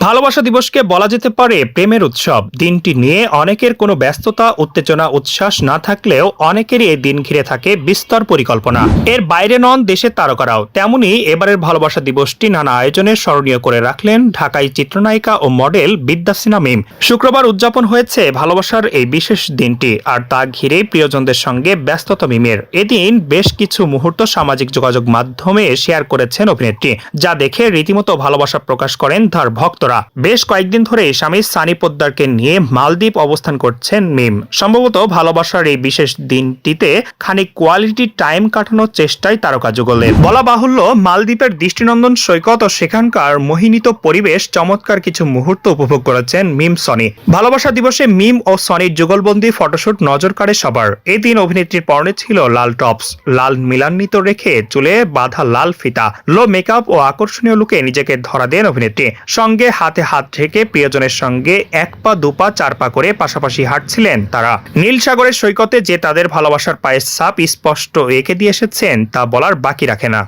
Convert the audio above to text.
ভালোবাসা দিবসকে বলা যেতে পারে প্রেমের উৎসব। দিনটি নিয়ে অনেকের কোনো ব্যস্ততা, উত্তেজনা, উচ্ছ্বাস না থাকলেও অনেকেরই এই দিন ঘিরে থাকে বিস্তর পরিকল্পনা। এর বাইরে নন দেশের তারকারাও। তেমনি এবারের ভালোবাসা দিবসটি নানা আয়োজনে স্মরণীয় করে রাখলেন ঢাকাই চিত্রনায়িকা ও মডেল বিদ্যা সিনহা মিম। শুক্রবার উদযাপন হয়েছে ভালোবাসার এই বিশেষ দিনটি, আর তা ঘিরে প্রিয়জনদের সঙ্গে ব্যস্ততা মিমের। এদিন বেশ কিছু মুহূর্ত সামাজিক যোগাযোগ মাধ্যমে শেয়ার করেছেন অভিনেত্রী, যা দেখে রীতিমতো ভালোবাসা প্রকাশ করেন তার ভক্তরা। বেশ কয়েকদিন ধরে স্বামী সানি পোদ্দারকে নিয়ে মালদ্বীপ অবস্থান করছেন মিম। সম্ভবত ভালোবাসার এই বিশেষ দিনটিতে খানিক কোয়ালিটি টাইম কাটানোর চেষ্টায় তারকা যুগলের। বলা বাহুল্য, মালদ্বীপের দৃষ্টিনন্দন সৈকত ও সেখানকার মোহিনীত পরিবেশ, চমৎকার কিছু মুহূর্ত উপভোগ করেছেন মিম সনি। ভালোবাসা দিবসে মিম ও সনির যুগলবন্দি ফটোশুট নজর কাড়ে সবার। এদিন অভিনেত্রীর পরনে ছিল লাল টপস, লাল মিলান্বিত রেখে চুলে বাঁধা লাল ফিতা, লো মেকআপ ও আকর্ষণীয় লুকে নিজেকে ধরা দেন অভিনেত্রী। সঙ্গে হাতে হাত রেখে প্রিয়জনের সঙ্গে এক পা দুপা চার পা করে পাশাপাশি হাঁটছিলেন তারা। নীল সাগরের সৈকতে যে তাদের ভালোবাসার পায়ের ছাপ স্পষ্ট এঁকে দিয়ে এসেছেন তা বলার বাকি রাখে না।